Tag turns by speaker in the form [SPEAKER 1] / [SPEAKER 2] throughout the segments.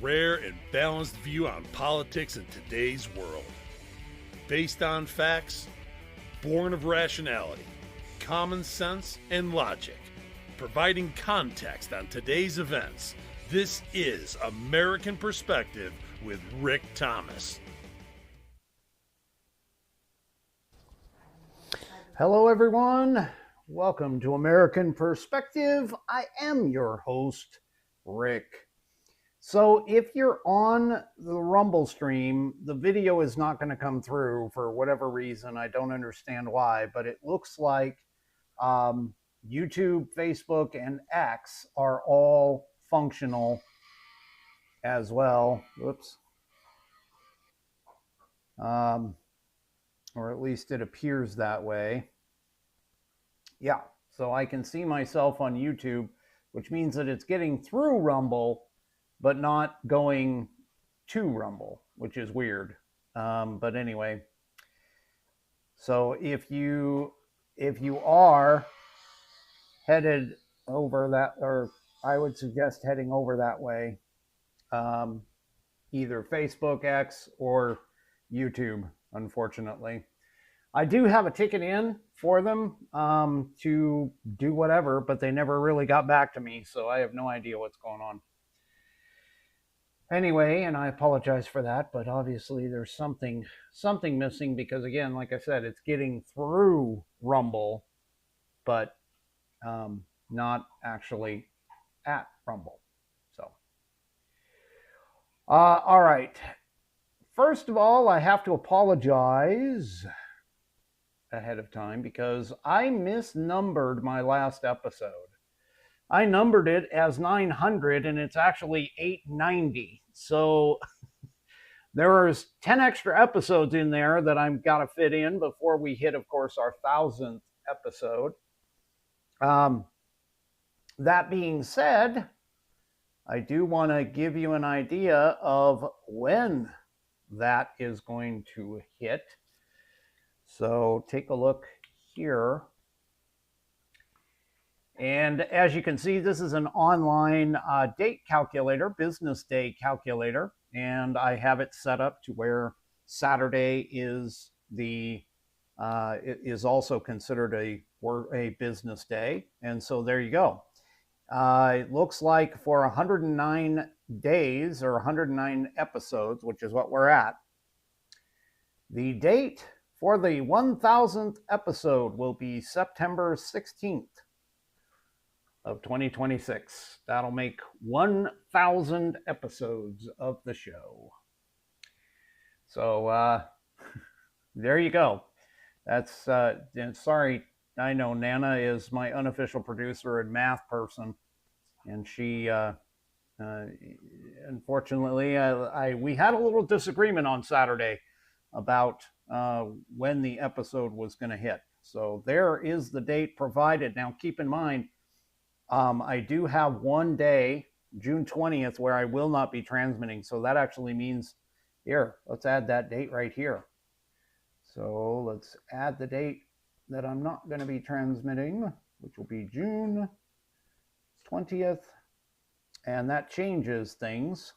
[SPEAKER 1] rare and balanced view on politics in today's world. Based on facts, born of rationality, common sense, and logic, providing context on today's events. This is American Perspective with Rick Thomas.
[SPEAKER 2] Hello, everyone. Welcome to American Perspective. I am your host, Rick. So if you're on the Rumble stream, the video is not going to come through for whatever reason. I don't understand why, but it looks like YouTube, Facebook, and X are all functional as well. Whoops. Or at least it appears that way. Yeah, so I can see myself on YouTube, which means that it's getting through Rumble, but not going to Rumble, which is weird. But anyway, so if you are headed over that, or I would suggest heading over that way, either Facebook, X, or YouTube, unfortunately. I do have a ticket in for them to do whatever, but they never really got back to me, so I have no idea what's going on. Anyway, and I apologize for that, but obviously there's something missing because, again, like I said, it's getting through Rumble, but not actually at Rumble. So, all right. First of all, I have to apologize ahead of time because I misnumbered my last episode. I numbered it as 900 and it's actually 890. So there's 10 extra episodes in there that I've got to fit in before we hit, of course, our 1000th episode. That being said, I do want to give you an idea of when that is going to hit. So take a look here. And as you can see, this is an online date calculator, business day calculator. And I have it set up to where Saturday is is also considered a business day. And so there you go. It looks like for 109 days or 109 episodes, which is what we're at, the date for the 1000th episode will be September 16th. Of 2026. That'll make 1,000 episodes of the show. So there you go. That's sorry. I know Nana is my unofficial producer and math person, and she unfortunately we had a little disagreement on Saturday about when the episode was going to hit. So there is the date provided. Now keep in mind, I do have one day, June 20th, where I will not be transmitting. So that actually means, here, let's add that date right here. So let's add the date that I'm not going to be transmitting, which will be June 20th. And that changes things.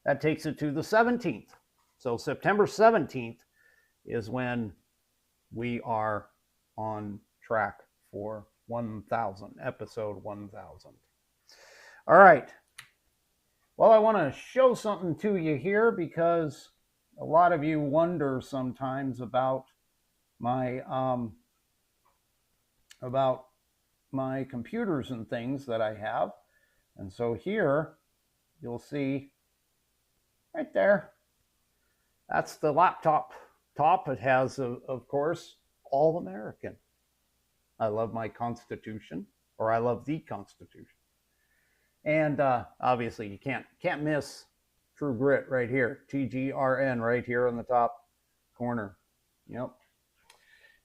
[SPEAKER 2] That takes it to the 17th. So September 17th is when we are on track for 1,000, episode 1,000. All right. Well, I want to show something to you here because a lot of you wonder sometimes about my computers and things that I have. And so here you'll see right there, that's the laptop top. It has, of course, All American. I love my Constitution, or I love the Constitution. And obviously you can't miss True Grit right here, TGRN right here on the top corner. Yep.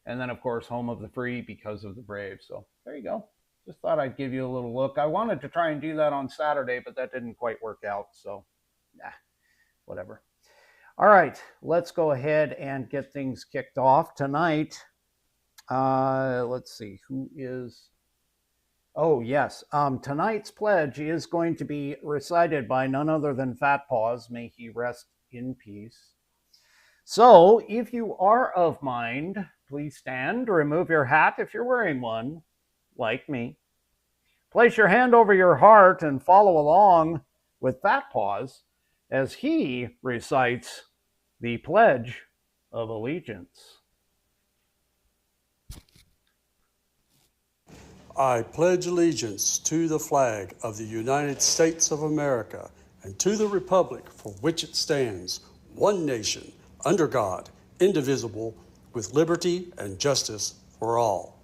[SPEAKER 2] And then, of course, Home of the Free because of the Brave. So there you go. Just thought I'd give you a little look. I wanted to try and do that on Saturday, but that didn't quite work out. So, whatever. All right, let's go ahead and get things kicked off tonight. Let's see, who is Oh, yes. Tonight's pledge is going to be recited by none other than Fat Paws. May he rest in peace. So, if you are of mind, please stand, remove your hat if you're wearing one, like me. Place your hand over your heart and follow along with Fat Paws as he recites the Pledge of Allegiance.
[SPEAKER 3] I pledge allegiance to the flag of the United States of America and to the republic for which it stands, one nation, under God, indivisible, with liberty and justice for all.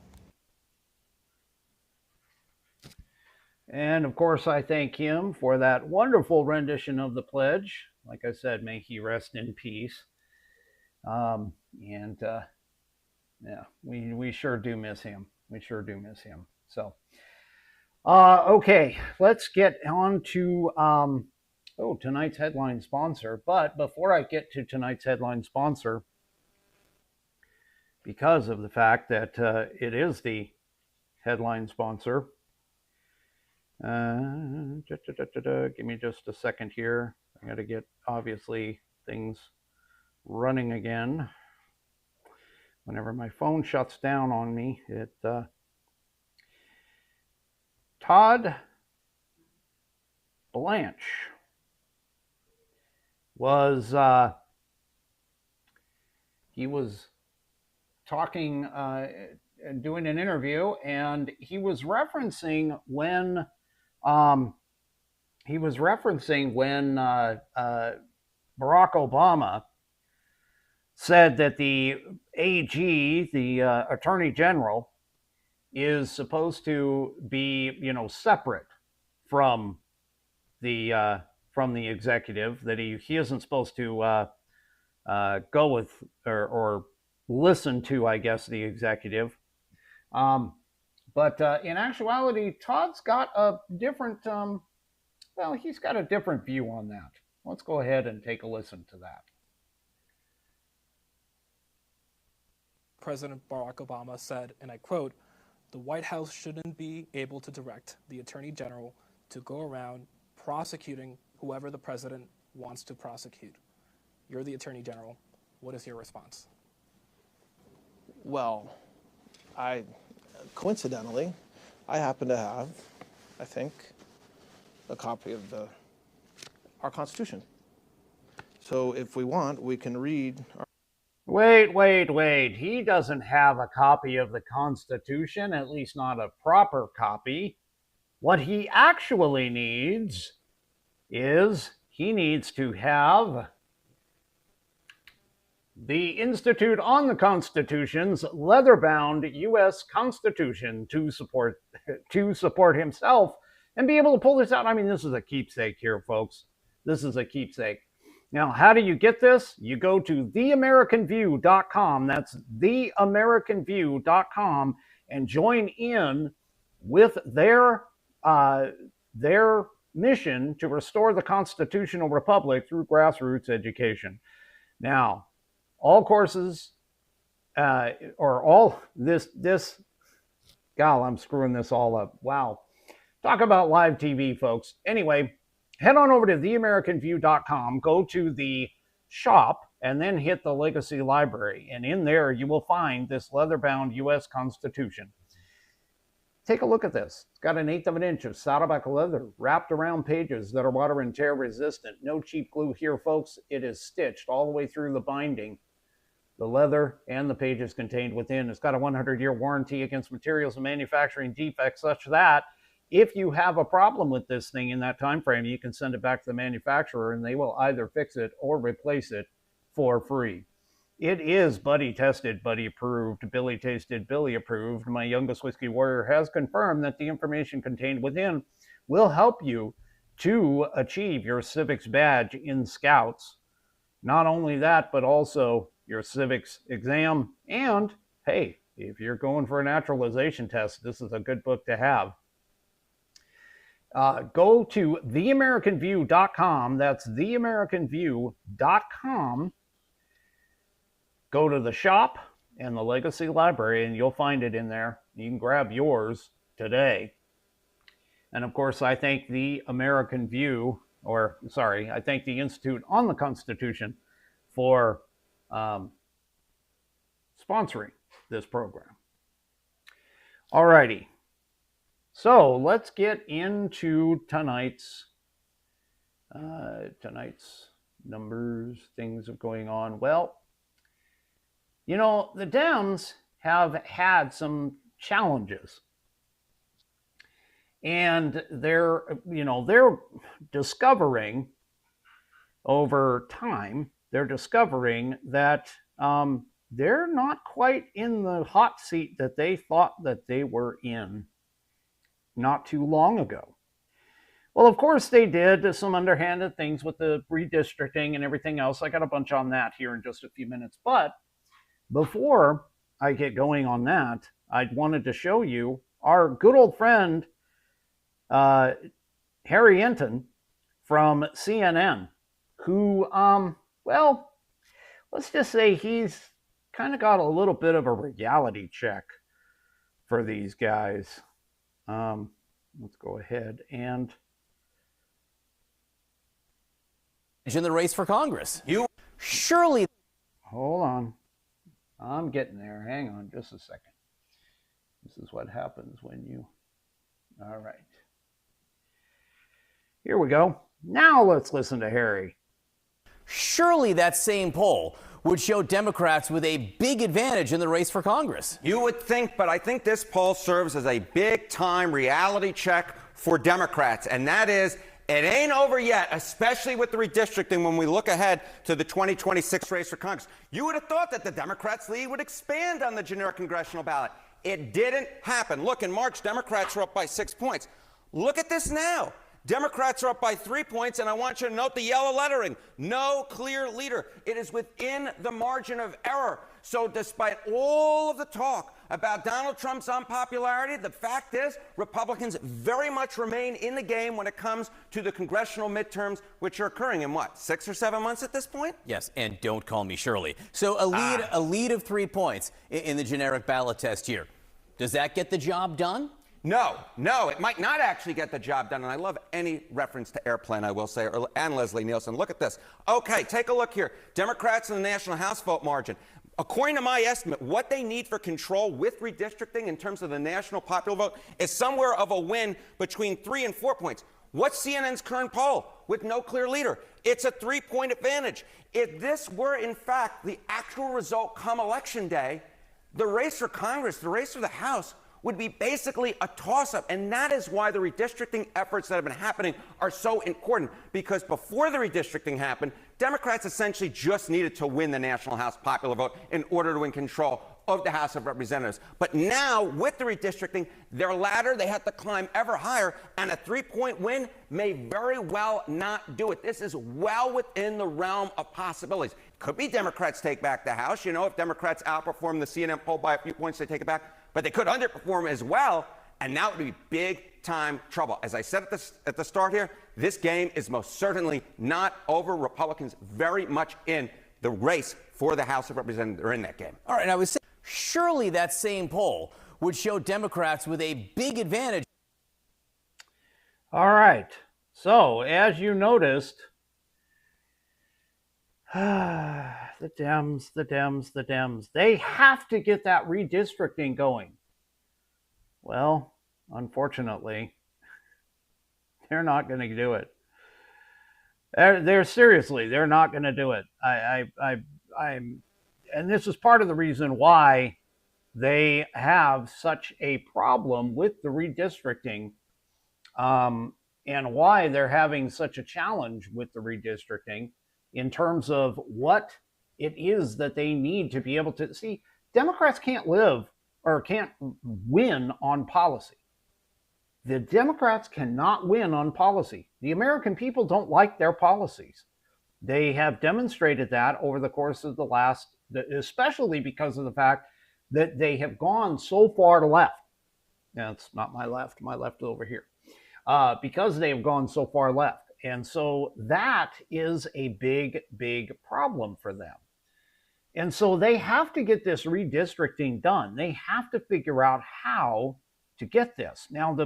[SPEAKER 2] And of course, I thank him for that wonderful rendition of the pledge. Like I said, may he rest in peace. Yeah, we sure do miss him. We sure do miss him. So, okay, let's get on to tonight's headline sponsor. But before I get to tonight's headline sponsor, because of the fact that it is the headline sponsor, give me just a second here. I got to get, obviously, things running again. Whenever my phone shuts down on me, Todd Blanche was he was talking and doing an interview, and he was referencing when Barack Obama said that the AG, the Attorney General, is supposed to be, separate from the executive. That he isn't supposed to go with or listen to, I guess, the executive. But in actuality, Todd's got a different. He's got a different view on that. Let's go ahead and take a listen to that.
[SPEAKER 4] President Barack Obama said, and I quote, "The White House shouldn't be able to direct the Attorney General to go around prosecuting whoever the president wants to prosecute." You're the Attorney General. What is your response?
[SPEAKER 5] Well, coincidentally, I happen to have, I think, a copy of our Constitution. So if we want, we can read our...
[SPEAKER 2] Wait. He doesn't have a copy of the Constitution, at least not a proper copy. What he actually needs is he needs to have the Institute on the Constitution's leather-bound U.S. Constitution to support himself and be able to pull this out. I mean, this is a keepsake here, folks. This is a keepsake. Now, how do you get this? You go to theamericanview.com. That's theamericanview.com and join in with their mission to restore the constitutional republic through grassroots education. Now, all courses or all this, I'm screwing this all up. Wow. Talk about live TV, folks. Anyway, head on over to theamericanview.com, go to the shop, and then hit the Legacy Library. And in there, you will find this leather-bound U.S. Constitution. Take a look at this. It's got 1/8 of an inch of Saddleback leather wrapped around pages that are water and tear resistant. No cheap glue here, folks. It is stitched all the way through the binding. The leather and the pages contained within. It's got a 100-year warranty against materials and manufacturing defects, such that if you have a problem with this thing in that time frame, you can send it back to the manufacturer and they will either fix it or replace it for free. It is buddy tested, buddy approved, Billy tasted, Billy approved. My youngest whiskey warrior has confirmed that the information contained within will help you to achieve your civics badge in Scouts. Not only that, but also your civics exam. And hey, if you're going for a naturalization test, this is a good book to have. Go to theamericanview.com. That's theamericanview.com. Go to the shop and the Legacy Library, and you'll find it in there. You can grab yours today. And of course, I thank the American View, I thank the Institute on the Constitution for sponsoring this program. All righty. So let's get into tonight's numbers, things are going on. Well, you know, the Dems have had some challenges. And they're discovering over time, that they're not quite in the hot seat that they thought that they were in not too long ago. Well, of course, they did some underhanded things with the redistricting and everything else. I got a bunch on that here in just a few minutes. But before I get going on that, I wanted to show you our good old friend, Harry Enton from CNN, who, well, let's just say he's kind of got a little bit of a reality check for these guys. Let's go ahead and...
[SPEAKER 6] in the race for Congress. You surely...
[SPEAKER 2] Hold on. I'm getting there. Hang on just a second. This is what happens when you... All right. Here we go. Now let's listen to Harry.
[SPEAKER 6] Surely that same poll would show Democrats with a big advantage in the race for Congress.
[SPEAKER 7] You would think, but I think this poll serves as a big-time reality check for Democrats, and that is, it ain't over yet, especially with the redistricting when we look ahead to the 2026 race for Congress. You would have thought that the Democrats' lead would expand on the generic congressional ballot. It didn't happen. Look, in March, Democrats were up by 6 points. Look at this now. Democrats are up by 3 points, and I want you to note the yellow lettering. No clear leader. It is within the margin of error. So despite all of the talk about Donald Trump's unpopularity, the fact is Republicans very much remain in the game when it comes to the congressional midterms, which are occurring in what, 6 or 7 months at this point?
[SPEAKER 6] Yes, and don't call me Shirley. So a lead of 3 points in the generic ballot test here. Does that get the job done?
[SPEAKER 7] No, it might not actually get the job done. And I love any reference to Airplane, I will say, and Leslie Nielsen. Look at this. Okay, take a look here. Democrats in the National House vote margin. According to my estimate, what they need for control with redistricting in terms of the national popular vote is somewhere of a win between 3 and 4 points. What's CNN's current poll with no clear leader? It's a 3-point advantage. If this were, in fact, the actual result come Election Day, the race for Congress, the race for the House, would be basically a toss-up. And that is why the redistricting efforts that have been happening are so important. Because before the redistricting happened, Democrats essentially just needed to win the National House popular vote in order to win control of the House of Representatives. But now, with the redistricting, their ladder, they have to climb ever higher, and a 3-point win may very well not do it. This is well within the realm of possibilities. Could be Democrats take back the House. You know, if Democrats outperform the CNN poll by a few points, they take it back. But they could underperform as well, and that would be big-time trouble. As I said at the start here, this game is most certainly not over. Republicans very much in the race for the House of Representatives. They're in that game.
[SPEAKER 6] All right, and I was saying, surely that same poll would show Democrats with a big advantage.
[SPEAKER 2] All right. So, as you noticed, the Dems, they have to get that redistricting going. Well, unfortunately, they're not going to do it. They're seriously, they're not going to do it. And this is part of the reason why they have such a problem with the redistricting, and why they're having such a challenge with the redistricting in terms of what it is that they need to be able to see. Democrats can't live or can't win on policy. The Democrats cannot win on policy. The American people don't like their policies. They have demonstrated that over the course of the last, especially because of the fact that they have gone so far left. Now, it's not my left is over here. Because they have gone so far left. And so that is a big, big problem for them. And so they have to get this redistricting done. They have to figure out how to get this. Now,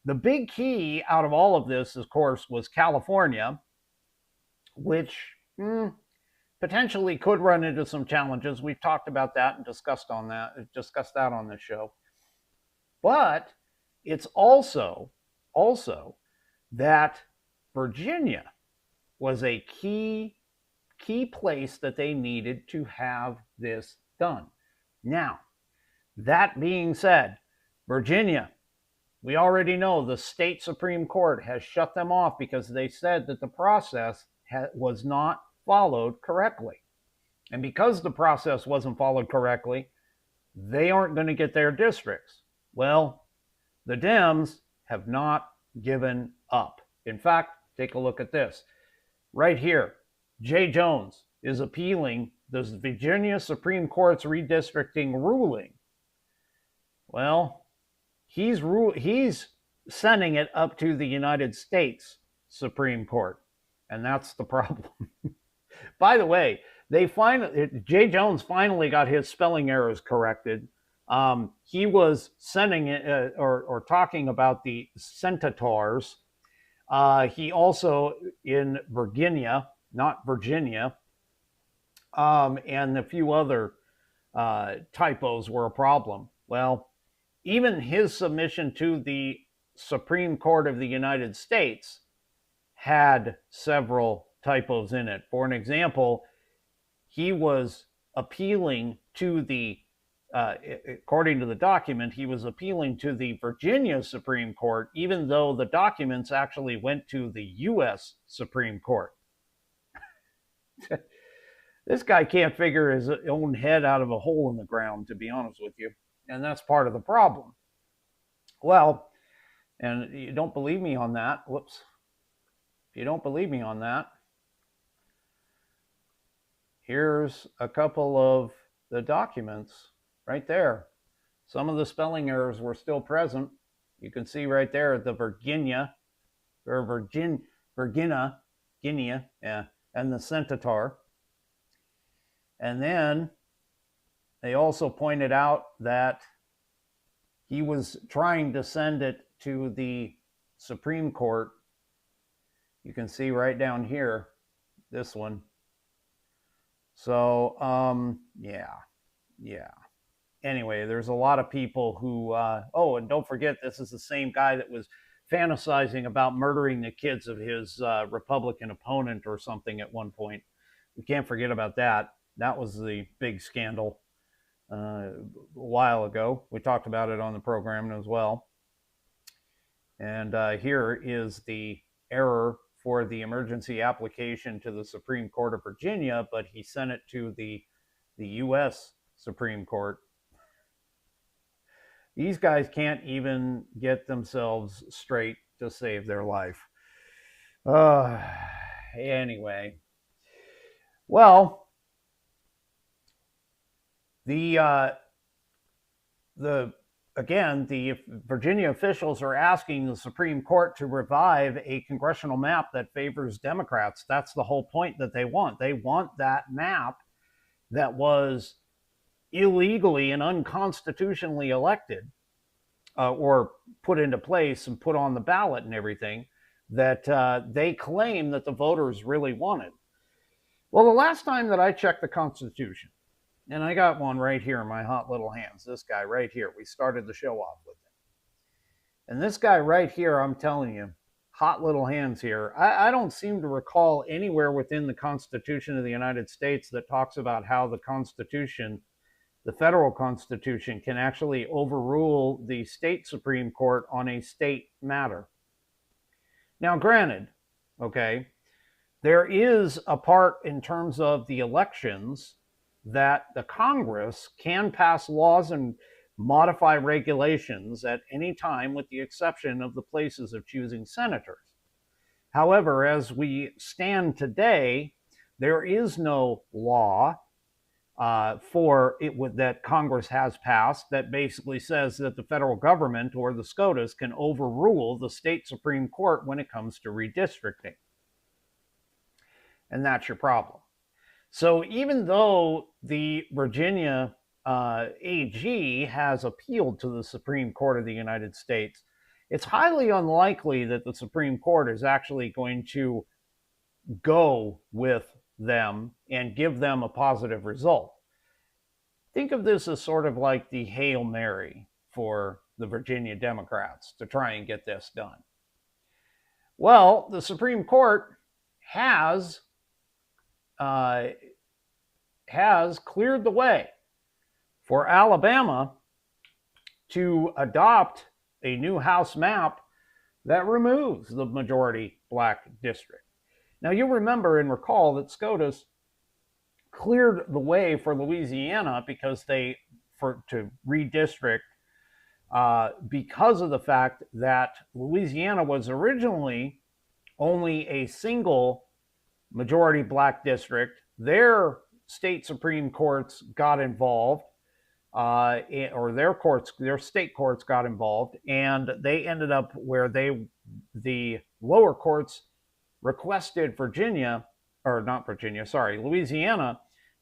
[SPEAKER 2] the big key out of all of this, of course, was California, which potentially could run into some challenges. We've talked about that and discussed that on this show. But it's also that Virginia was a key place that they needed to have this done. Now, that being said, Virginia, we already know the state Supreme Court has shut them off because they said that the process was not followed correctly. And because the process wasn't followed correctly, they aren't going to get their districts. Well, the Dems have not given up. In fact, take a look at this. Right here, Jay Jones is appealing the Virginia Supreme Court's redistricting ruling. Well, he's sending it up to the United States Supreme Court, and that's the problem. By the way, Jay Jones finally got his spelling errors corrected. He was sending it or talking about the centaurs. He also in Virginia, not Virginia, and a few other typos were a problem. Well, even his submission to the Supreme Court of the United States had several typos in it. For an example, he was appealing to the, according to the document, he was appealing to the Virginia Supreme Court, even though the documents actually went to the U.S. Supreme Court. This guy can't figure his own head out of a hole in the ground, to be honest with you. And that's part of the problem. Well, and you don't believe me on that. Whoops. If you don't believe me on that, here's a couple of the documents right there. Some of the spelling errors were still present. You can see right there the Virginia, yeah, and the centaur. And then they also pointed out that he was trying to send it to the Supreme Court. You can see right down here, this one. So, yeah. Anyway, there's a lot of people who, oh, and don't forget, this is the same guy that was fantasizing about murdering the kids of his Republican opponent or something at one point. We can't forget about that. That was the big scandal a while ago. We talked about it on the program as well. And here is the error for the emergency application to the Supreme Court of Virginia, but he sent it to the U.S. Supreme Court. These guys can't even get themselves straight to save their life. Anyway. Well, the Virginia officials are asking the Supreme Court to revive a congressional map that favors Democrats. That's the whole point that they want. They want that map that was illegally and unconstitutionally elected or put into place and put on the ballot and everything that they claim that the voters really wanted. Well, the last time that I checked the Constitution, and I got one right here in my hot little hands, this guy right here, we started the show off with him. And this guy right here, I'm telling you, hot little hands here, I don't seem to recall anywhere within the Constitution of the United States that talks about how the Constitution, the federal Constitution, can actually overrule the state Supreme Court on a state matter. Now, granted, okay, there is a part in terms of the elections that the Congress can pass laws and modify regulations at any time, with the exception of the places of choosing senators. However, as we stand today, there is no law that Congress has passed that basically says that the federal government or the SCOTUS can overrule the state Supreme Court when it comes to redistricting. And that's your problem. So even though the Virginia AG has appealed to the Supreme Court of the United States, it's highly unlikely that the Supreme Court is actually going to go with them and give them a positive result. Think of this as sort of like the Hail Mary for the Virginia Democrats to try and get this done. Well, the Supreme Court has cleared the way for Alabama to adopt a new House map that removes the majority black district. Now, you remember and recall that SCOTUS cleared the way for Louisiana because to redistrict because of the fact that Louisiana was originally only a single majority black district. Their state Supreme Courts got involved, or their state courts got involved, and they ended up where the lower courts requested Louisiana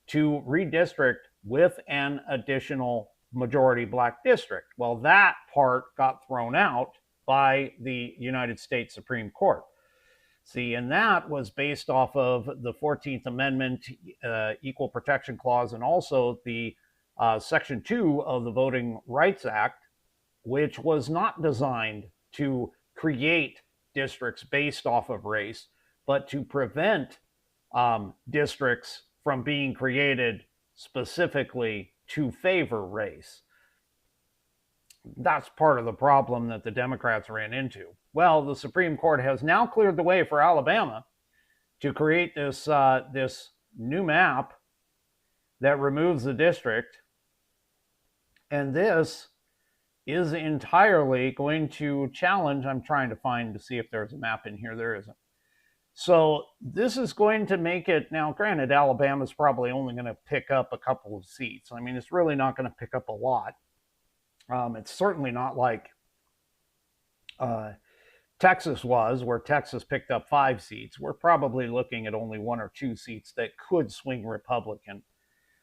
[SPEAKER 2] to redistrict with an additional majority black district. Well, that part got thrown out by the United States Supreme Court. See, and that was based off of the 14th Amendment Equal Protection Clause and also the Section 2 of the Voting Rights Act, which was not designed to create districts based off of race, but to prevent districts from being created specifically to favor race. That's part of the problem that the Democrats ran into. Well, the Supreme Court has now cleared the way for Alabama to create this new map that removes the district. And this is entirely going to challenge, I'm trying to find to see if there's a map in here. There isn't. So this is going to make it, now granted, Alabama's probably only going to pick up a couple of seats. I mean, it's really not going to pick up a lot. It's certainly not like Texas was, where Texas picked up 5 seats. We're probably looking at only 1 or 2 seats that could swing Republican.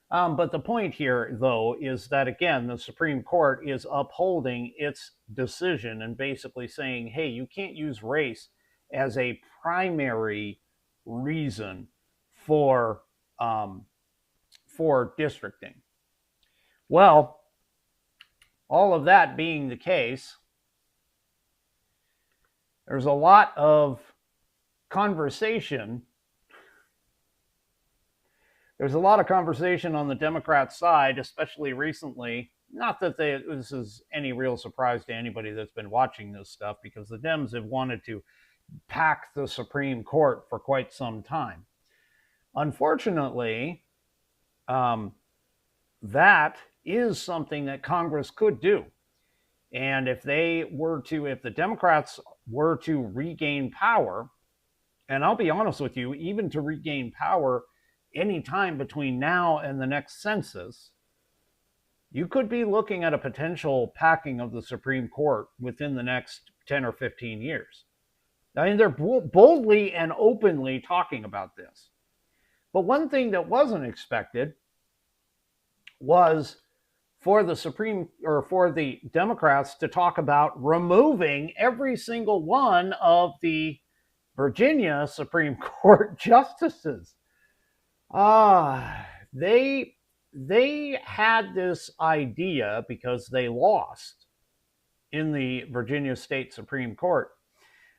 [SPEAKER 2] But the point here, though, is that, again, the Supreme Court is upholding its decision and basically saying, hey, you can't use race as a primary reason for districting. Well, all of that being the case, there's a lot of conversation. There's a lot of conversation on the Democrat side, especially recently. Not that this is any real surprise to anybody that's been watching this stuff, because the Dems have wanted to pack the Supreme Court for quite some time. Unfortunately, that is something that Congress could do. And if the Democrats were to regain power, and I'll be honest with you, even to regain power any time between now and the next census, you could be looking at a potential packing of the Supreme Court within the next 10 or 15 years. I mean, they're boldly and openly talking about this. But one thing that wasn't expected was for the Democrats to talk about removing every single one of the Virginia Supreme Court justices. They had this idea, because they lost in the Virginia State Supreme Court.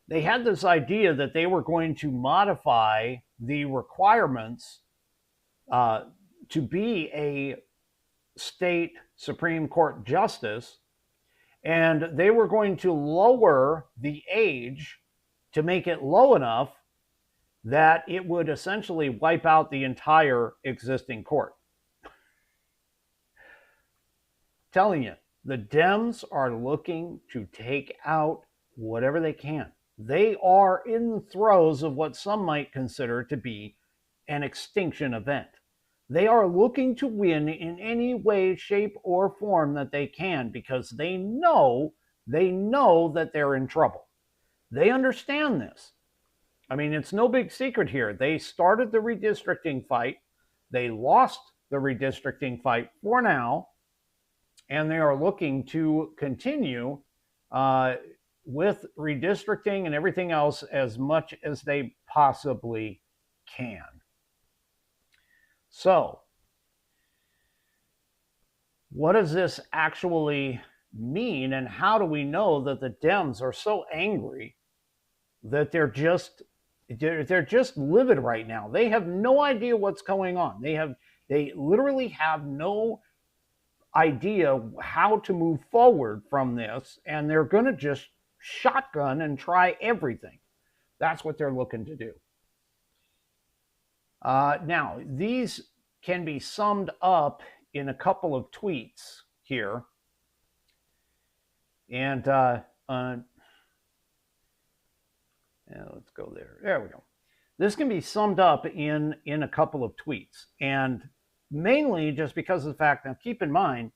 [SPEAKER 2] They had this idea that they were going to modify the requirements to be a state Supreme Court justice, and they were going to lower the age to make it low enough that it would essentially wipe out the entire existing court. Telling you, the Dems are looking to take out whatever they can. They are in the throes of what some might consider to be an extinction event. They are looking to win in any way, shape, or form that they can, because they know that they're in trouble. They understand this. I mean, it's no big secret here. They started the redistricting fight. They lost the redistricting fight for now, and they are looking to continue redistricting and everything else as much as they possibly can. So, what does this actually mean, and how do we know that the Dems are so angry that they're just livid right now? They have no idea what's going on. They literally have no idea how to move forward from this, and they're going to just shotgun and try everything. That's what they're looking to do. Now, these can be summed up in a couple of tweets here. And let's go there. There we go. This can be summed up in a couple of tweets. And mainly just because of the fact, now keep in mind,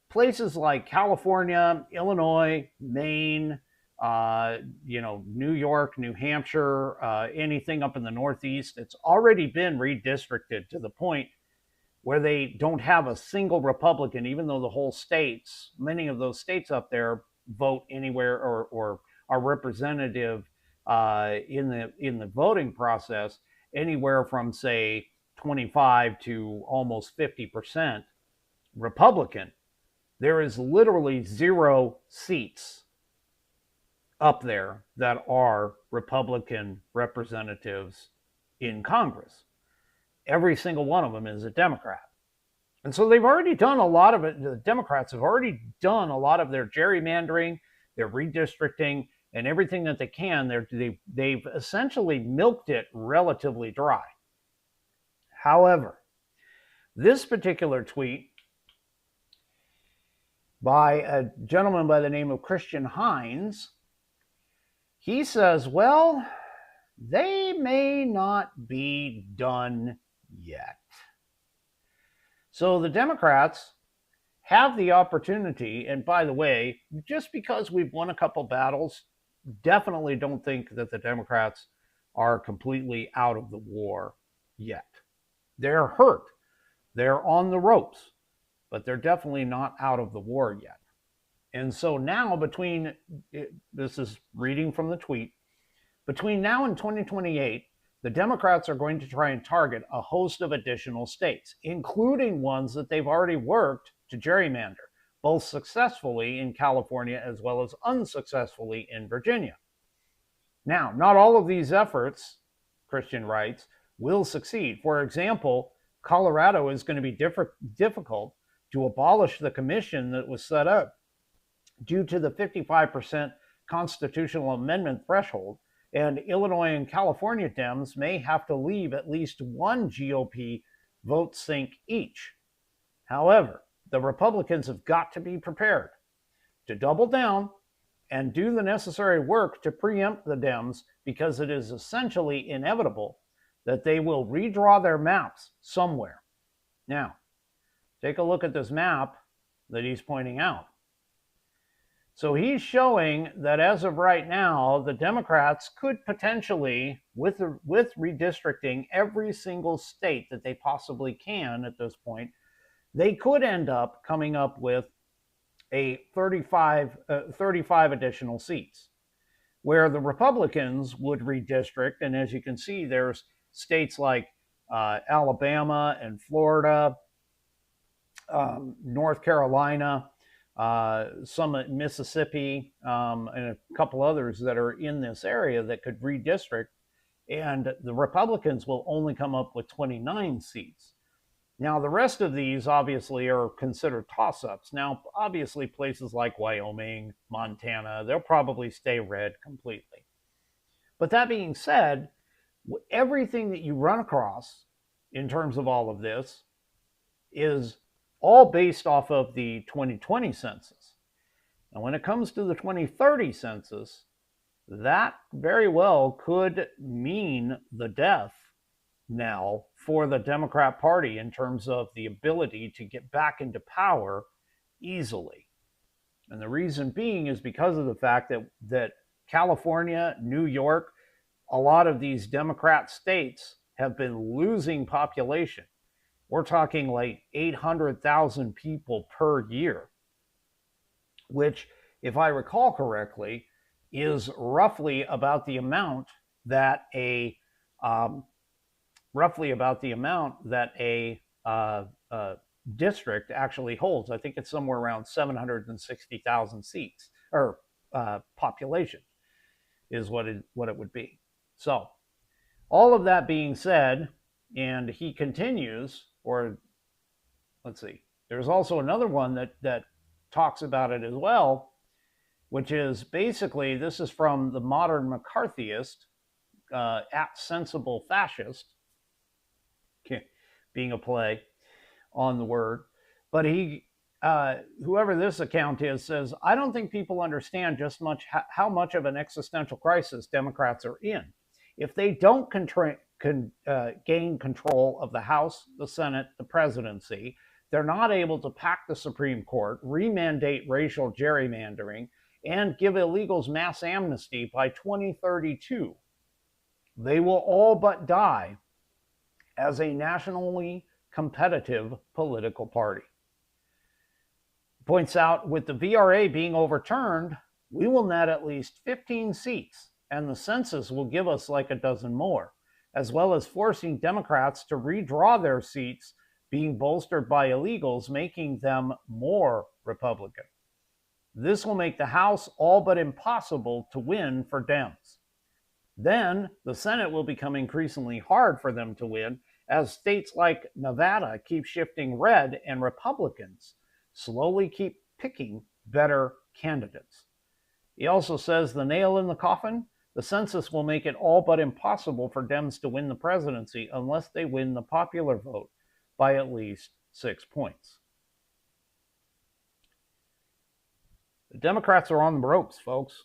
[SPEAKER 2] places like California, Illinois, Maine, New York, New Hampshire, anything up in the Northeast, it's already been redistricted to the point where they don't have a single Republican, even though the whole states, many of those states up there vote anywhere or are representative in the voting process anywhere from, say, 25 to almost 50% Republican. There is literally 0 seats up there that are Republican representatives in Congress. Every single one of them is a Democrat. And so they've already done a lot of it. The Democrats have already done a lot of their gerrymandering, their redistricting, and everything that they can. They've essentially milked it relatively dry. However, this particular tweet by a gentleman by the name of Christian Hines, he says, well, they may not be done yet. So the Democrats have the opportunity, and by the way, just because we've won a couple battles, definitely don't think that the Democrats are completely out of the war yet. They're hurt. They're on the ropes, but they're definitely not out of the war yet. And so now this is reading from the tweet, between now and 2028, the Democrats are going to try and target a host of additional states, including ones that they've already worked to gerrymander, both successfully in California as well as unsuccessfully in Virginia. Now, not all of these efforts, Christian writes, will succeed. For example, Colorado is going to be difficult to abolish the commission that was set up due to the 55% constitutional amendment threshold, and Illinois and California Dems may have to leave at least one GOP vote sink each. However, the Republicans have got to be prepared to double down and do the necessary work to preempt the Dems, because it is essentially inevitable that they will redraw their maps somewhere. Now, take a look at this map that he's pointing out. So he's showing that as of right now, the Democrats could potentially, with redistricting every single state that they possibly can at this point, they could end up coming up with a 35 additional seats, where the Republicans would redistrict. And as you can see, there's states like Alabama and Florida, North Carolina, some at Mississippi, and a couple others that are in this area that could redistrict, and the Republicans will only come up with 29 seats. Now, the rest of these obviously are considered toss-ups. Now, obviously, places like Wyoming, Montana, they'll probably stay red completely. But that being said, everything that you run across in terms of all of this is all based off of the 2020 census. And when it comes to the 2030 census, that very well could mean the death knell for the Democrat Party in terms of the ability to get back into power easily. And the reason being is because of the fact that California, New York, a lot of these Democrat states have been losing population. We're talking like 800,000 people per year, which, if I recall correctly, is roughly about the amount that a district actually holds. I think it's somewhere around 760,000 seats, or population is what it would be. So all of that being said, and he continues, or let's see, there's also another one that talks about it as well, which is basically, this is from the Modern McCarthyist, at Sensible Fascist, being a play on the word. But he, whoever this account is, says, I don't think people understand just how much of an existential crisis Democrats are in. If they don't gain control of the House, the Senate, the presidency, they're not able to pack the Supreme Court, remandate racial gerrymandering, and give illegals mass amnesty by 2032. They will all but die as a nationally competitive political party. Points out, with the VRA being overturned, we will net at least 15 seats, and the census will give us like a dozen more, as well as forcing Democrats to redraw their seats being bolstered by illegals, making them more Republican. This will make the House all but impossible to win for Dems. Then the Senate will become increasingly hard for them to win, as states like Nevada keep shifting red and Republicans slowly keep picking better candidates. He also says the nail in the coffin, the census will make it all but impossible for Dems to win the presidency unless they win the popular vote by at least 6 points. The Democrats are on the ropes, folks,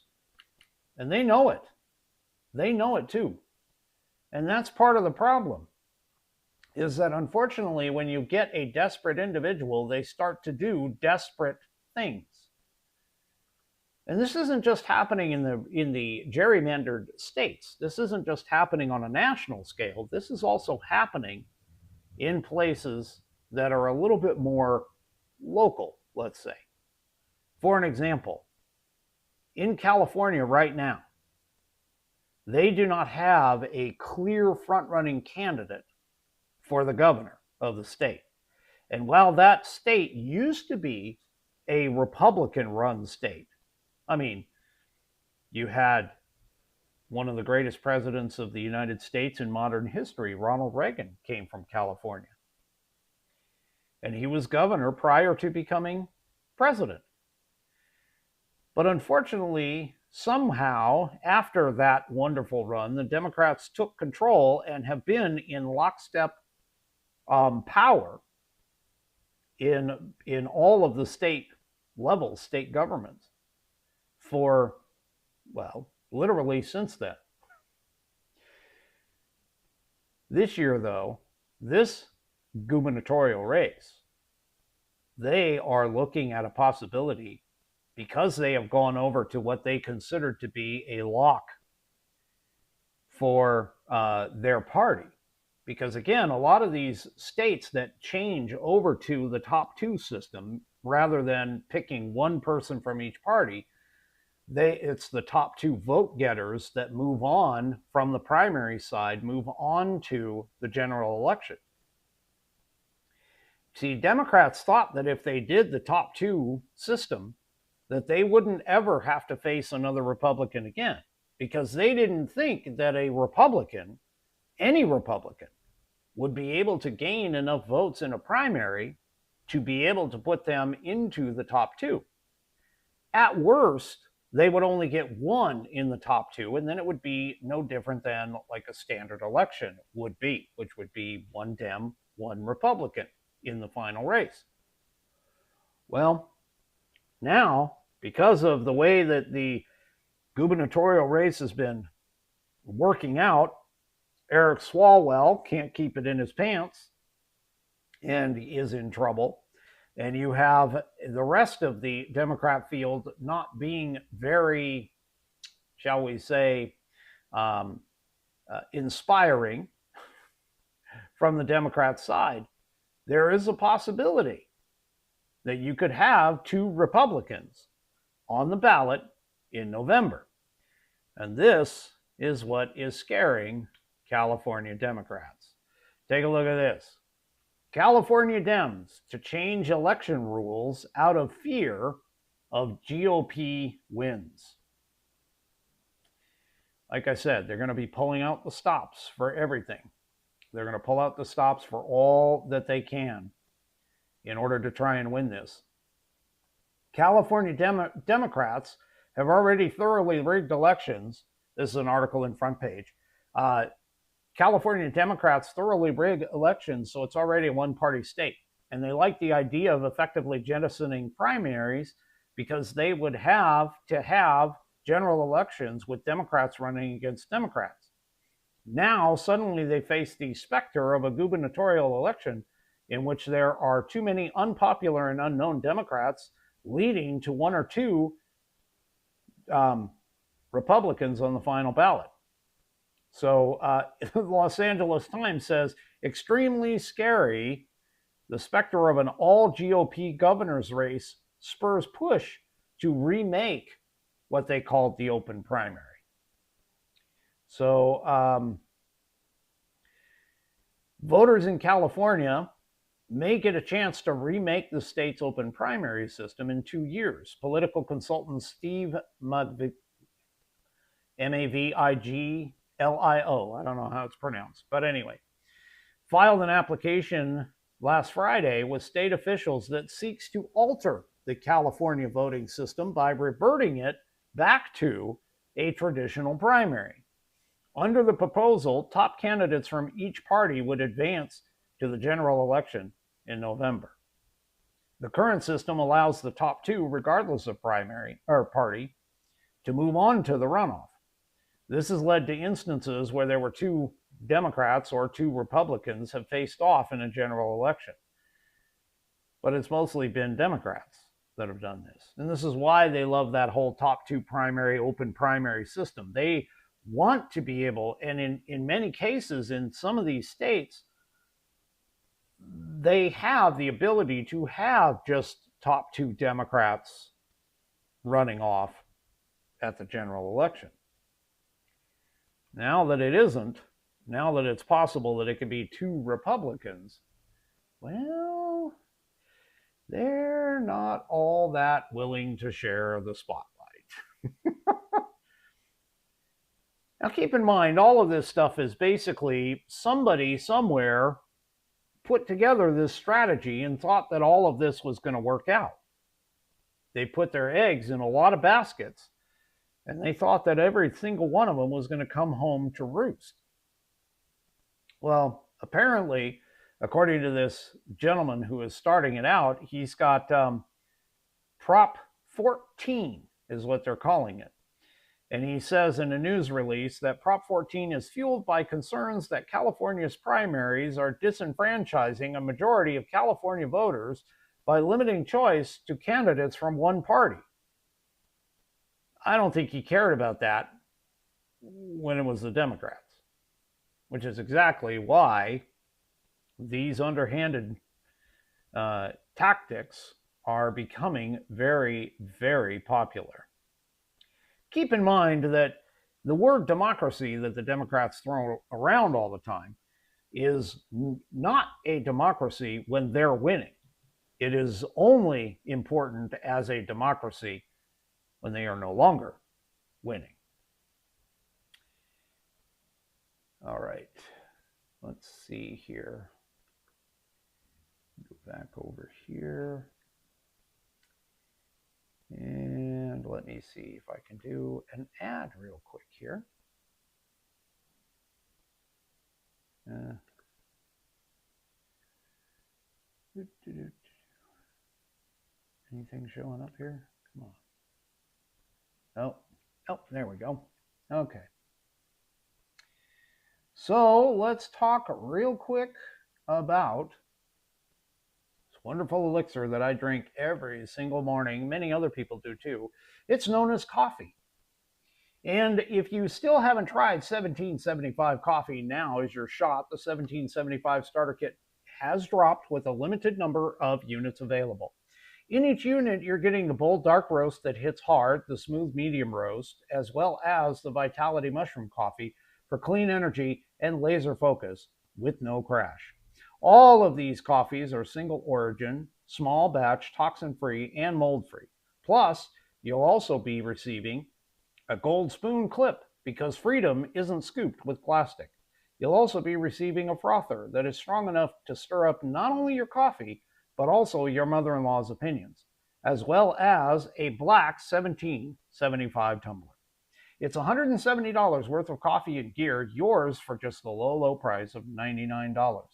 [SPEAKER 2] and they know it. They know it too. And that's part of the problem, is that unfortunately when you get a desperate individual, they start to do desperate things. And this isn't just happening in the gerrymandered states. This isn't just happening on a national scale. This is also happening in places that are a little bit more local, let's say. For an example, in California right now, they do not have a clear front-running candidate for the governor of the state. And while that state used to be a Republican-run state, I mean, you had one of the greatest presidents of the United States in modern history, Ronald Reagan, came from California. And he was governor prior to becoming president. But unfortunately, somehow, after that wonderful run, the Democrats took control and have been in lockstep power in all of the state levels, state governments, for, well, literally since then. This year, though, this gubernatorial race, they are looking at a possibility, because they have gone over to what they consider to be a lock for their party. Because again, a lot of these states that change over to the top two system, rather than picking one person from each party, it's the top two vote getters that move on from the primary side, move on to the general election. See, Democrats thought that if they did the top two system, that they wouldn't ever have to face another Republican again, because they didn't think that a Republican, any Republican, would be able to gain enough votes in a primary to be able to put them into the top two. At worst, they would only get one in the top two, and then it would be no different than like a standard election would be, which would be one Dem, one Republican in the final race. Well, now, because of the way that the gubernatorial race has been working out, Eric Swalwell can't keep it in his pants and is in trouble. And you have the rest of the Democrat field not being very, shall we say, inspiring from the Democrat side. There is a possibility that you could have two Republicans on the ballot in November. And this is what is scaring California Democrats. Take a look at this. California Dems to change election rules out of fear of GOP wins. Like I said, they're going to be pulling out the stops for everything. They're going to pull out the stops for all that they can in order to try and win this. California Democrats have already thoroughly rigged elections. This is an article in Front Page. California Democrats thoroughly rig elections, so it's already a one-party state. And they like the idea of effectively jettisoning primaries because they would have to have general elections with Democrats running against Democrats. Now, suddenly they face the specter of a gubernatorial election in which there are too many unpopular and unknown Democrats leading to one or two Republicans on the final ballot. So the Los Angeles Times says, extremely scary, the specter of an all GOP governor's race spurs push to remake what they called the open primary. So voters in California may get a chance to remake the state's open primary system in 2 years. Political consultant Steve Maviglio, I don't know how it's pronounced, but anyway, filed an application last Friday with state officials that seeks to alter the California voting system by reverting it back to a traditional primary. Under the proposal, top candidates from each party would advance to the general election in November. The current system allows the top two, regardless of primary or party, to move on to the runoff. This has led to instances where there were two Democrats or two Republicans have faced off in a general election. But it's mostly been Democrats that have done this. And this is why they love that whole top two primary, open primary system. They want to be able, and in many cases in some of these states, they have the ability to have just top two Democrats running off at the general election. Now that it isn't, now that it's possible that it could be two Republicans, well, they're not all that willing to share the spotlight. Now keep in mind, all of this stuff is basically somebody somewhere put together this strategy and thought that all of this was going to work out. They put their eggs in a lot of baskets, and they thought that every single one of them was going to come home to roost. Well, apparently, according to this gentleman who is starting it out, he's got Prop 14 is what they're calling it. And he says in a news release that Prop 14 is fueled by concerns that California's primaries are disenfranchising a majority of California voters by limiting choice to candidates from one party. I don't think he cared about that when it was the Democrats, which is exactly why these underhanded tactics are becoming very, very popular. Keep in mind that the word democracy that the Democrats throw around all the time is not a democracy when they're winning. It is only important as a democracy when they are no longer winning. All right, let's see here. Go back over here. And let me see if I can do an ad real quick here. Anything showing up here? Come on. Oh, there we go. Okay. So let's talk real quick about this wonderful elixir that I drink every single morning. Many other people do too. It's known as coffee. And if you still haven't tried 1775 coffee, now is your shot. The 1775 starter kit has dropped with a limited number of units available. In each unit, you're getting the bold dark roast that hits hard, the smooth medium roast, as well as the Vitality Mushroom Coffee for clean energy and laser focus with no crash. All of these coffees are single origin, small batch, toxin-free, and mold-free. Plus, you'll also be receiving a gold spoon clip because freedom isn't scooped with plastic. You'll also be receiving a frother that is strong enough to stir up not only your coffee, but also your mother-in-law's opinions, as well as a black 1775 tumbler. It's $170 worth of coffee and gear, yours for just the low, low price of $99.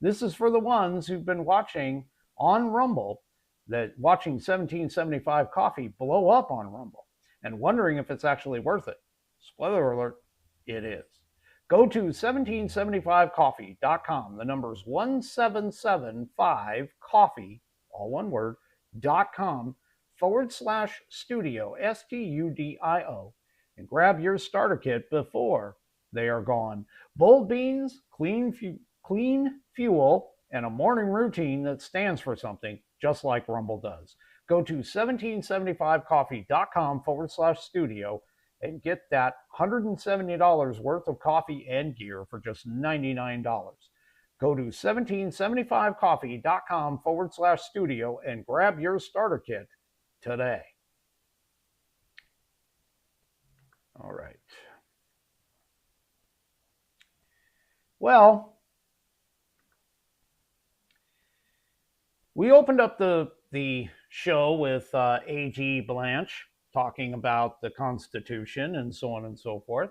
[SPEAKER 2] This is for the ones who've been watching on Rumble, watching 1775 coffee blow up on Rumble and wondering if it's actually worth it. Spoiler alert, it is. Go to 1775coffee.com. The number's 1775coffee, all one word, .com /studio, STUDIO, and grab your starter kit before they are gone. Bold beans, clean fuel, and a morning routine that stands for something, just like Rumble does. Go to 1775coffee.com /studio and get that $170 worth of coffee and gear for just $99. Go to 1775coffee.com /studio and grab your starter kit today. All right. Well, we opened up the show with A.G. Blanche talking about the Constitution and so on and so forth.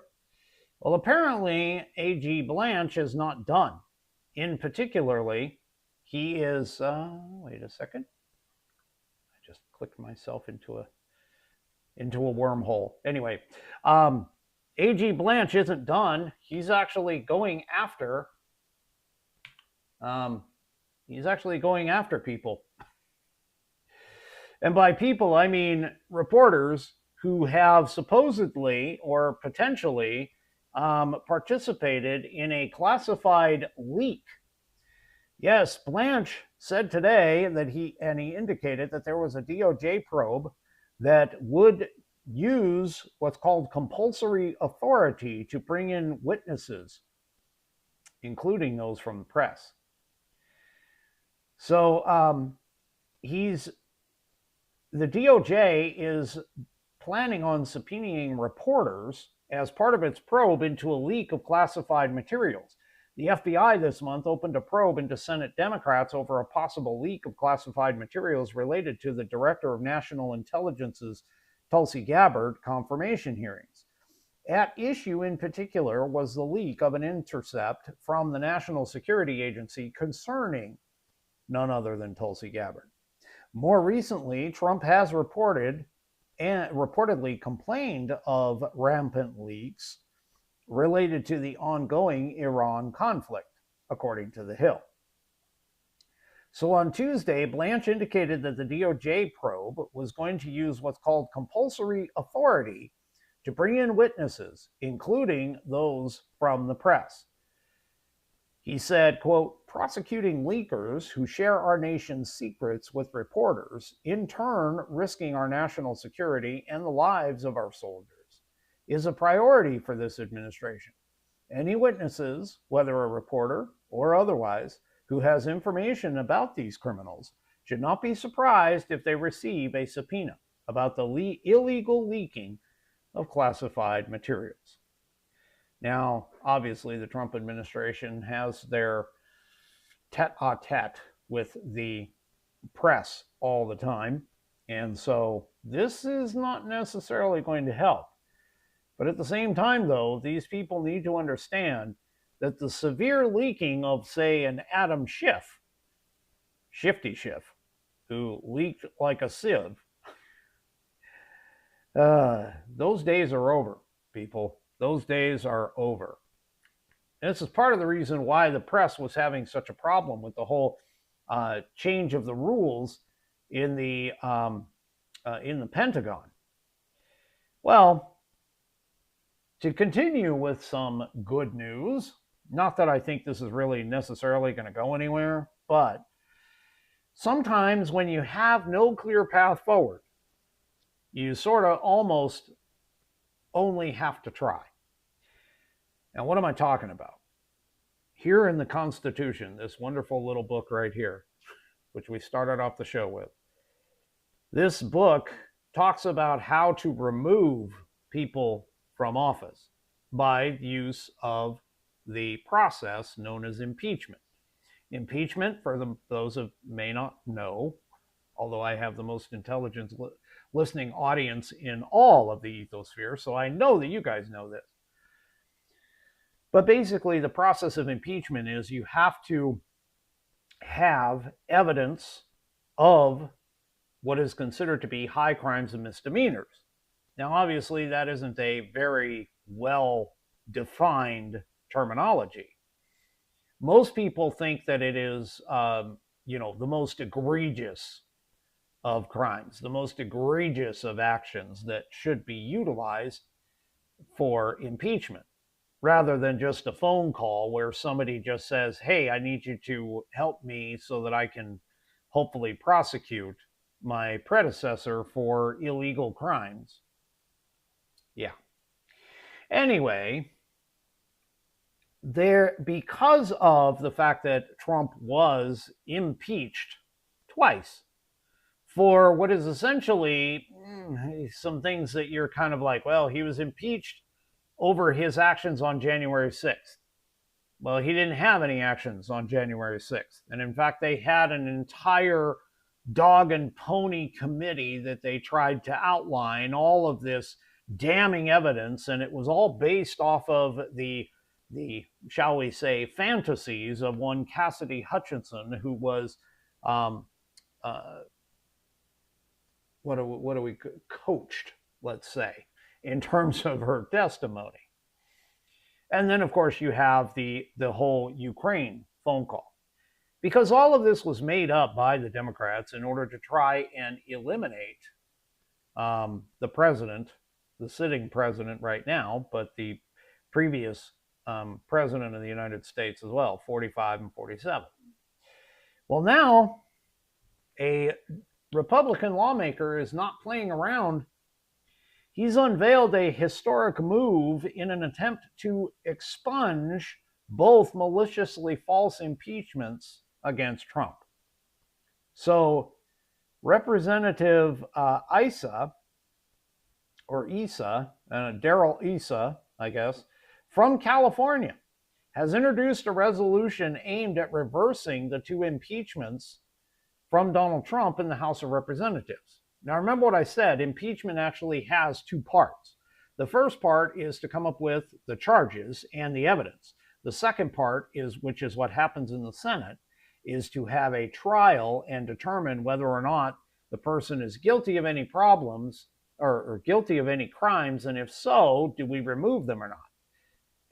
[SPEAKER 2] Well, apparently, A.G. Blanche is not done. In particularly, he is, wait a second. I just clicked myself into a wormhole. Anyway, A.G. Blanche isn't done. He's actually going after, people. And by people, I mean reporters who have supposedly or potentially participated in a classified leak. Yes, Blanche said today that he indicated that there was a DOJ probe that would use what's called compulsory authority to bring in witnesses, including those from the press. So the DOJ is planning on subpoenaing reporters as part of its probe into a leak of classified materials. The FBI this month opened a probe into Senate Democrats over a possible leak of classified materials related to the Director of National Intelligence's Tulsi Gabbard confirmation hearings. At issue in particular was the leak of an intercept from the National Security Agency concerning none other than Tulsi Gabbard. More recently, Trump has reportedly complained of rampant leaks related to the ongoing Iran conflict, according to The Hill. So on Tuesday, Blanche indicated that the DOJ probe was going to use what's called compulsory authority to bring in witnesses, including those from the press. He said, quote, prosecuting leakers who share our nation's secrets with reporters, in turn risking our national security and the lives of our soldiers, is a priority for this administration. Any witnesses, whether a reporter or otherwise, who has information about these criminals should not be surprised if they receive a subpoena about the illegal leaking of classified materials. Now, obviously, the Trump administration has their tete-a-tete with the press all the time, and so this is not necessarily going to help. But at the same time, though, these people need to understand that the severe leaking of, say, an Adam Schiff, Shifty Schiff, who leaked like a sieve, those days are over, people. Those days are over. And this is part of the reason why the press was having such a problem with the whole change of the rules in the Pentagon. Well, to continue with some good news, not that I think this is really necessarily going to go anywhere, but sometimes when you have no clear path forward, you sort of almost only have to try. Now, what am I talking about? Here in the Constitution, this wonderful little book right here, which we started off the show with, this book talks about how to remove people from office by use of the process known as impeachment. Impeachment, for those who may not know, although I have the most intelligent listening audience in all of the ethosphere, so I know that you guys know this. But basically, the process of impeachment is you have to have evidence of what is considered to be high crimes and misdemeanors. Now, obviously, that isn't a very well-defined terminology. Most people think that it is, the most egregious of crimes, the most egregious of actions that should be utilized for impeachment, rather than just a phone call where somebody just says, hey, I need you to help me so that I can hopefully prosecute my predecessor for illegal crimes. Yeah. Anyway, because of the fact that Trump was impeached twice for what is essentially some things that you're kind of like, well, he was impeached over his actions on January 6th. Well, he didn't have any actions on January 6th. And in fact, they had an entire dog and pony committee that they tried to outline all of this damning evidence, and it was all based off of the shall we say, fantasies of one Cassidy Hutchinson, who was coached, let's say, in terms of her testimony. And then, of course, you have the whole Ukraine phone call. Because all of this was made up by the Democrats in order to try and eliminate the president, the sitting president right now, but the previous president of the United States as well, 45 and 47. Well, now a Republican lawmaker is not playing around. He's unveiled a historic move in an attempt to expunge both maliciously false impeachments against Trump. So Representative Daryl Issa, I guess, from California, has introduced a resolution aimed at reversing the two impeachments from Donald Trump in the House of Representatives. Now, remember what I said, impeachment actually has two parts. The first part is to come up with the charges and the evidence. The second part is, which is what happens in the Senate, is to have a trial and determine whether or not the person is guilty of any problems or guilty of any crimes, and if so, do we remove them or not?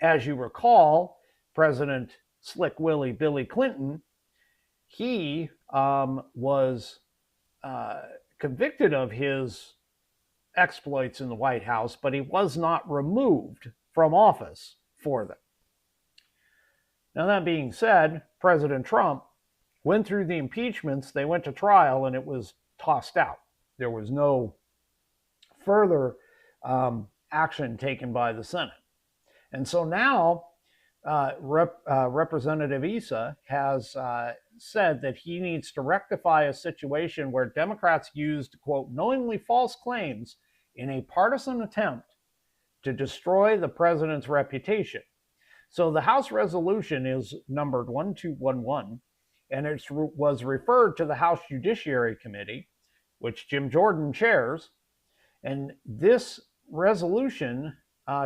[SPEAKER 2] As you recall, President Slick Willie Billy Clinton, he was convicted of his exploits in the White House, but he was not removed from office for them. Now, that being said, President Trump went through the impeachments, they went to trial, and it was tossed out. There was no further action taken by the Senate. And so now Representative Issa has said that he needs to rectify a situation where Democrats used, quote, knowingly false claims in a partisan attempt to destroy the president's reputation. So the House resolution is numbered 1211, and it was referred to the House Judiciary Committee, which Jim Jordan chairs. And this resolution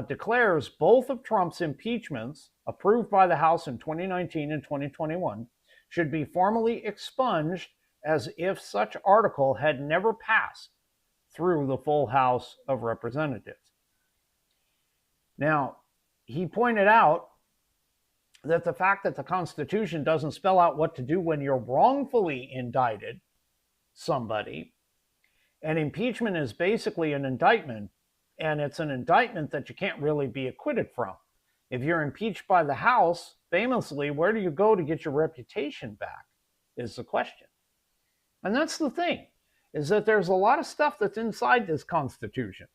[SPEAKER 2] declares both of Trump's impeachments, approved by the House in 2019 and 2021, should be formally expunged as if such article had never passed through the full House of Representatives. Now, he pointed out that the fact that the Constitution doesn't spell out what to do when you're wrongfully indicted somebody, and impeachment is basically an indictment, and it's an indictment that you can't really be acquitted from. If you're impeached by the House, famously, where do you go to get your reputation back is the question. And that's the thing, is that there's a lot of stuff that's inside this Constitution.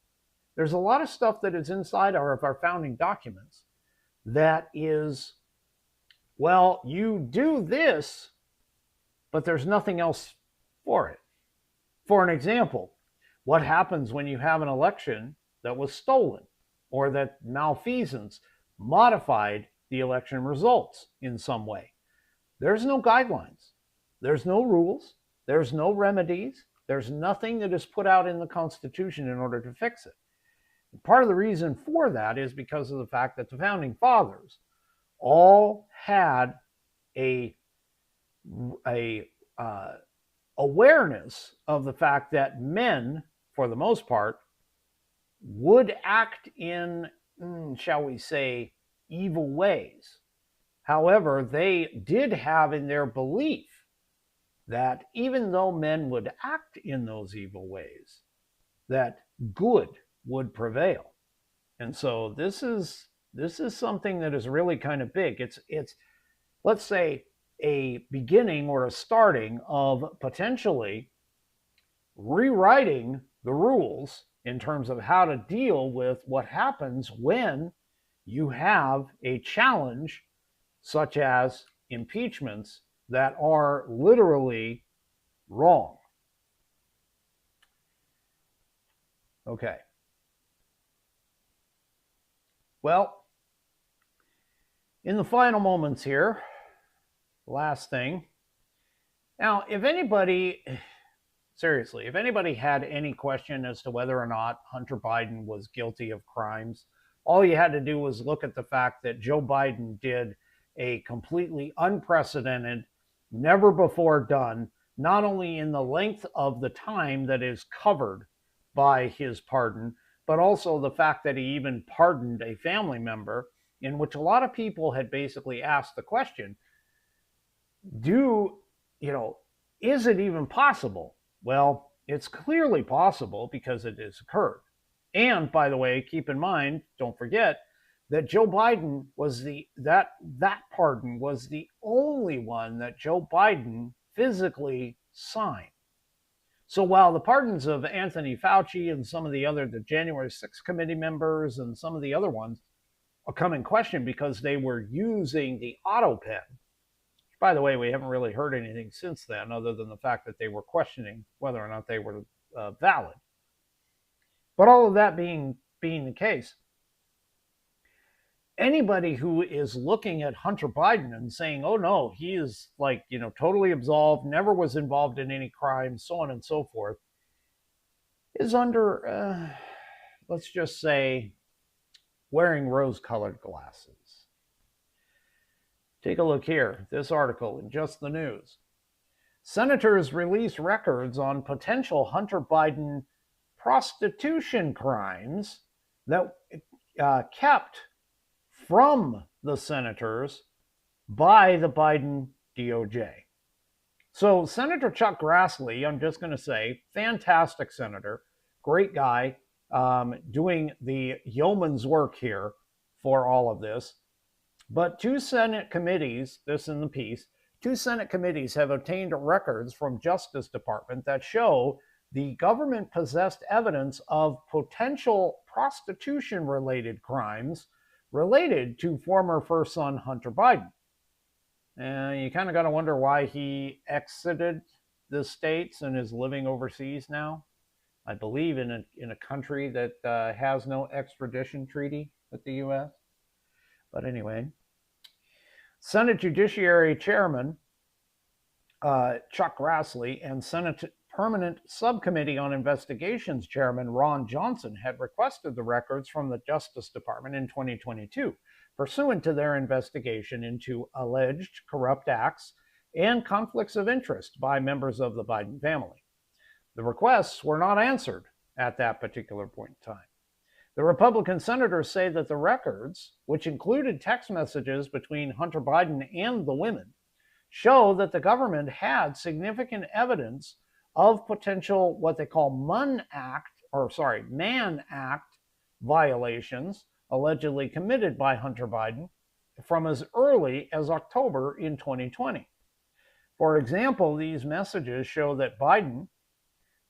[SPEAKER 2] There's a lot of stuff that is inside of our founding documents that is, well, you do this, but there's nothing else for it. For an example, what happens when you have an election that was stolen or that malfeasance modified the election results in some way? There's no guidelines. There's no rules. There's no remedies. There's nothing that is put out in the Constitution in order to fix it. And part of the reason for that is because of the fact that the founding fathers all had a awareness of the fact that men, for the most part, would act in, shall we say, evil ways. However, they did have in their belief that even though men would act in those evil ways, that good would prevail. And so this is something that is really kind of big. It's let's say a beginning or a starting of potentially rewriting the rules in terms of how to deal with what happens when you have a challenge such as impeachments that are literally wrong. Okay. Well, in the final moments here, last thing. Now, if anybody, seriously, if anybody had any question as to whether or not Hunter Biden was guilty of crimes, all you had to do was look at the fact that Joe Biden did a completely unprecedented, never before done, not only in the length of the time that is covered by his pardon, but also the fact that he even pardoned a family member, in which a lot of people had basically asked the question, is it even possible? Well, it's clearly possible because it has occurred. And by the way, keep in mind, don't forget that Joe Biden was that pardon was the only one that Joe Biden physically signed. So while the pardons of Anthony Fauci and some of the January 6th committee members and some of the other ones are come in question because they were using the auto pen. By the way, we haven't really heard anything since then other than the fact that they were questioning whether or not they were valid. But all of that being the case, anybody who is looking at Hunter Biden and saying, oh no, he is totally absolved, never was involved in any crime, so on and so forth, is under, let's just say, wearing rose-colored glasses. Take a look here, this article in Just the News. Senators release records on potential Hunter Biden prostitution crimes that kept from the senators by the Biden DOJ. So Senator Chuck Grassley, I'm just going to say, fantastic senator, great guy, doing the yeoman's work here for all of this. But two Senate committees, this in the piece, two Senate committees have obtained records from Justice Department that show the government possessed evidence of potential prostitution-related crimes related to former first son Hunter Biden. And you kind of got to wonder why he exited the states and is living overseas now. I believe in a country that has no extradition treaty with the U.S. But anyway, Senate Judiciary Chairman Chuck Grassley and Senate Permanent Subcommittee on Investigations Chairman Ron Johnson had requested the records from the Justice Department in 2022, pursuant to their investigation into alleged corrupt acts and conflicts of interest by members of the Biden family. The requests were not answered at that particular point in time. The Republican senators say that the records, which included text messages between Hunter Biden and the women, show that the government had significant evidence of potential what they call Mann Act violations allegedly committed by Hunter Biden from as early as October in 2020. For example, these messages show that Biden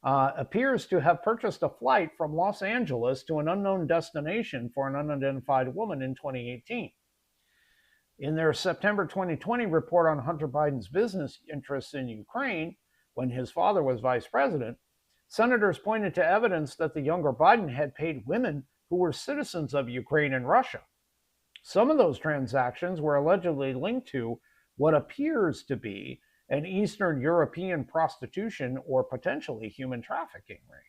[SPEAKER 2] appears to have purchased a flight from Los Angeles to an unknown destination for an unidentified woman in 2018. In their September 2020 report on Hunter Biden's business interests in Ukraine, when his father was vice president, senators pointed to evidence that the younger Biden had paid women who were citizens of Ukraine and Russia. Some of those transactions were allegedly linked to what appears to be an Eastern European prostitution or potentially human trafficking ring.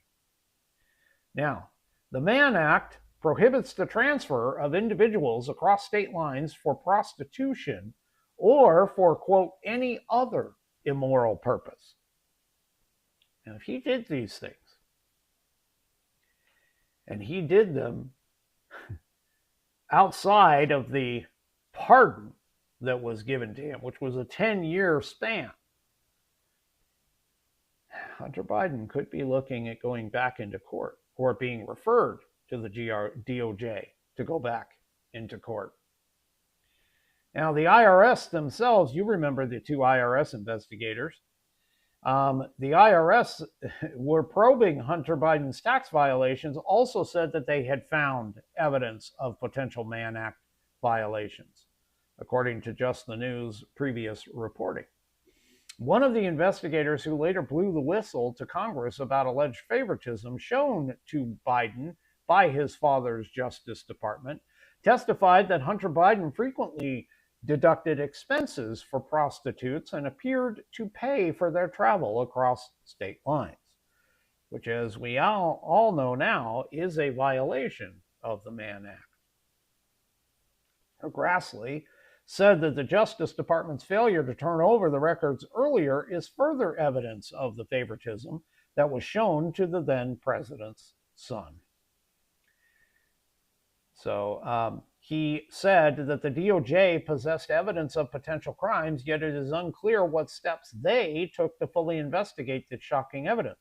[SPEAKER 2] Now, the Mann Act prohibits the transfer of individuals across state lines for prostitution or for, quote, any other immoral purpose. Now, if he did these things, and he did them outside of the pardon that was given to him, which was a 10-year span, Hunter Biden could be looking at going back into court or being referred to the DOJ to go back into court. Now, the IRS themselves, you remember the two IRS investigators. The IRS were probing Hunter Biden's tax violations, also said that they had found evidence of potential Mann Act violations, according to Just the News' previous reporting. One of the investigators who later blew the whistle to Congress about alleged favoritism shown to Biden by his father's Justice Department testified that Hunter Biden frequently deducted expenses for prostitutes and appeared to pay for their travel across state lines, which, as we all know now, is a violation of the Mann Act. Grassley said that the Justice Department's failure to turn over the records earlier is further evidence of the favoritism that was shown to the then president's son. So he said that the DOJ possessed evidence of potential crimes, yet it is unclear what steps they took to fully investigate the shocking evidence.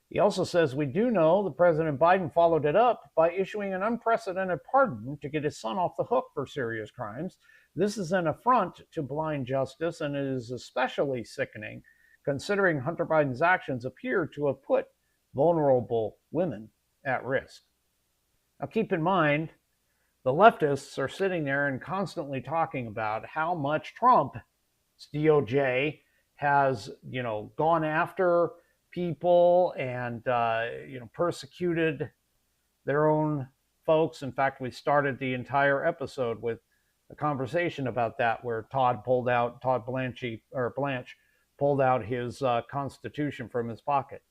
[SPEAKER 2] He also says, we do know that President Biden followed it up by issuing an unprecedented pardon to get his son off the hook for serious crimes. This is an affront to blind justice, and it is especially sickening considering Hunter Biden's actions appear to have put vulnerable women at risk. Now, keep in mind, the leftists are sitting there and constantly talking about how much Trump's DOJ has, gone after people and, persecuted their own folks. In fact, we started the entire episode with a conversation about that, where Todd Blanche pulled out his Constitution from his pocket.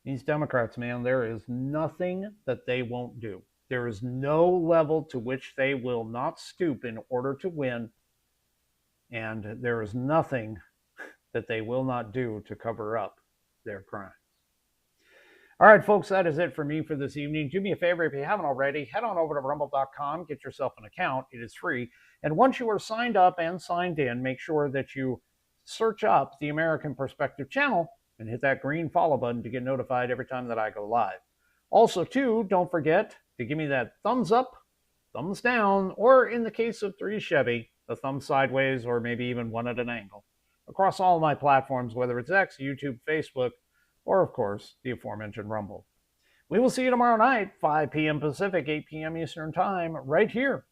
[SPEAKER 2] These Democrats, man, there is nothing that they won't do. There is no level to which they will not stoop in order to win, and there is nothing that they will not do to cover up their crimes. All right, folks, that is it for me for this evening. Do me a favor, if you haven't already, head on over to rumble.com, get yourself an account. It is free. And once you are signed up and signed in, make sure that you search up the American Perspective channel and hit that green follow button to get notified every time that I go live. Also, too, don't forget to give me that thumbs up, thumbs down, or in the case of 3 Chevy, the thumb sideways, or maybe even one at an angle, across all my platforms, whether it's X, YouTube, Facebook, or, of course, the aforementioned Rumble. We will see you tomorrow night, 5 p.m. Pacific, 8 p.m. Eastern Time, right here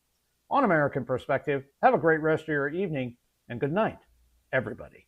[SPEAKER 2] on American Perspective. Have a great rest of your evening, and good night, everybody.